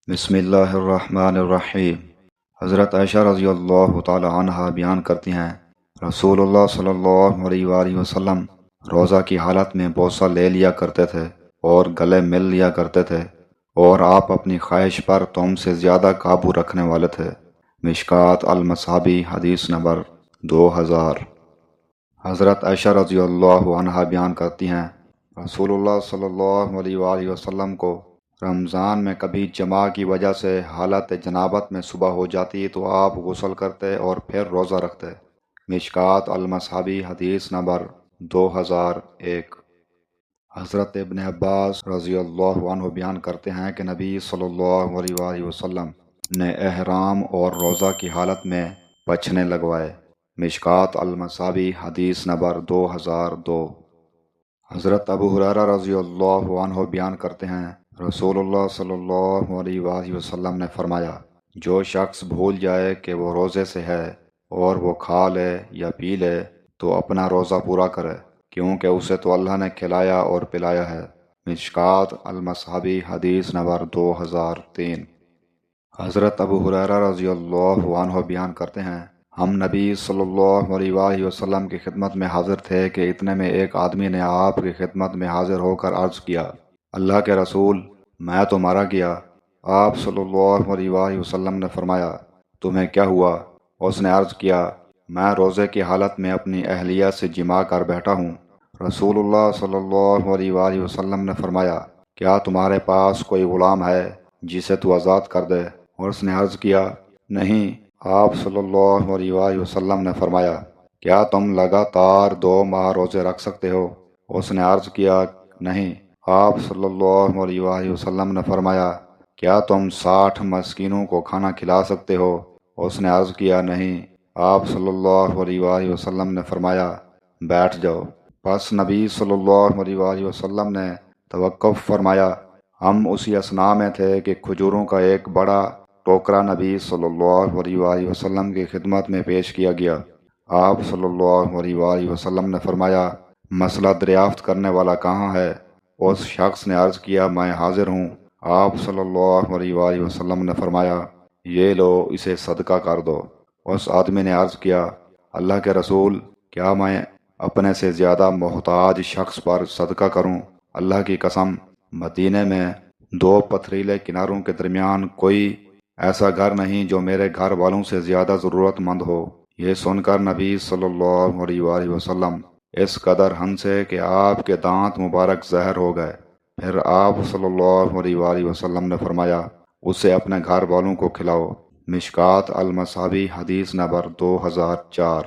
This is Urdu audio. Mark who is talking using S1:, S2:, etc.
S1: بسم اللہ الرحمن الرحیم۔ حضرت عائشہ رضی اللہ تعالی عنہا بیان کرتی ہیں، رسول اللہ صلی اللہ علیہ وآلہ وسلم روزہ کی حالت میں بوسہ لے لیا کرتے تھے اور گلے مل لیا کرتے تھے، اور آپ اپنی خواہش پر تم سے زیادہ قابو رکھنے والے تھے۔ مشکات المصابی حدیث نمبر 2000۔ حضرت عائشہ رضی اللہ عنہا بیان کرتی ہیں، رسول اللہ صلی اللہ علیہ وآلہ وسلم کو رمضان میں کبھی جماع کی وجہ سے حالت جنابت میں صبح ہو جاتی تو آپ غسل کرتے اور پھر روزہ رکھتے۔ مشکات المصابی حدیث نمبر 2001۔ حضرت ابن عباس رضی اللہ عنہ بیان کرتے ہیں کہ نبی صلی اللہ علیہ وآلہ وسلم نے احرام اور روزہ کی حالت میں پچھنے لگوائے۔ مشکات المصابی حدیث نمبر 2002۔ حضرت ابو ہریرہ رضی اللہ عنہ بیان کرتے ہیں، رسول اللہ صلی اللہ علیہ وآلہ وسلم نے فرمایا، جو شخص بھول جائے کہ وہ روزے سے ہے اور وہ کھا لے یا پی لے تو اپنا روزہ پورا کرے، کیونکہ اسے تو اللہ نے کھلایا اور پلایا ہے۔ مشکات المصابی حدیث نمبر 2003۔ حضرت ابو ہریرہ رضی اللہ عنہ بیان کرتے ہیں، ہم نبی صلی اللہ علیہ وآلہ وسلم کی خدمت میں حاضر تھے کہ اتنے میں ایک آدمی نے آپ کی خدمت میں حاضر ہو کر عرض کیا، اللہ کے رسول، میں تو مارا گیا۔ آپ صلی اللہ علیہ وآلہ وسلم نے فرمایا، تمہیں کیا ہوا؟ اس نے عرض کیا، میں روزے کی حالت میں اپنی اہلیہ سے جماع کر بیٹھا ہوں۔ رسول اللہ صلی اللہ علیہ وآلہ وسلم نے فرمایا، کیا تمہارے پاس کوئی غلام ہے جسے تو آزاد کر دے؟ اور اس نے عرض کیا، نہیں۔ آپ صلی اللہ علیہ وآلہ وسلم نے فرمایا، کیا تم لگاتار 2 ماہ روزے رکھ سکتے ہو؟ اس نے عرض کیا، نہیں۔ آپ صلی اللہ علیہ وآلہ وسلم نے فرمایا، کیا تم 60 مسکینوں کو کھانا کھلا سکتے ہو؟ اس نے عرض کیا، نہیں۔ آپ صلی اللہ علیہ وآلہ وسلم نے فرمایا، بیٹھ جاؤ۔ پس نبی صلی اللہ علیہ وآلہ وسلم نے توقف فرمایا۔ ہم اسی اثناء میں تھے کہ کھجوروں کا ایک بڑا ٹوکرا نبی صلی اللہ علیہ وآلہ وسلم کی خدمت میں پیش کیا گیا۔ آپ صلی اللہ علیہ وآلہ وسلم نے فرمایا، مسئلہ دریافت کرنے والا کہاں ہے؟ اس شخص نے عرض کیا، میں حاضر ہوں۔ آپ صلی اللہ علیہ وآلہ وسلم نے فرمایا، یہ لو، اسے صدقہ کر دو۔ اس آدمی نے عرض کیا، اللہ کے رسول، کیا میں اپنے سے زیادہ محتاج شخص پر صدقہ کروں؟ اللہ کی قسم، مدینے میں 2 پتھریلے کناروں کے درمیان کوئی ایسا گھر نہیں جو میرے گھر والوں سے زیادہ ضرورت مند ہو۔ یہ سن کر نبی صلی اللہ علیہ وآلہ وسلم اس قدر ہنسے کہ آپ کے دانت مبارک زہر ہو گئے۔ پھر آپ صلی اللہ علیہ وآلہ وسلم نے فرمایا، اسے اپنے گھر والوں کو کھلاؤ۔ مشکات المصابی حدیث نمبر 2004۔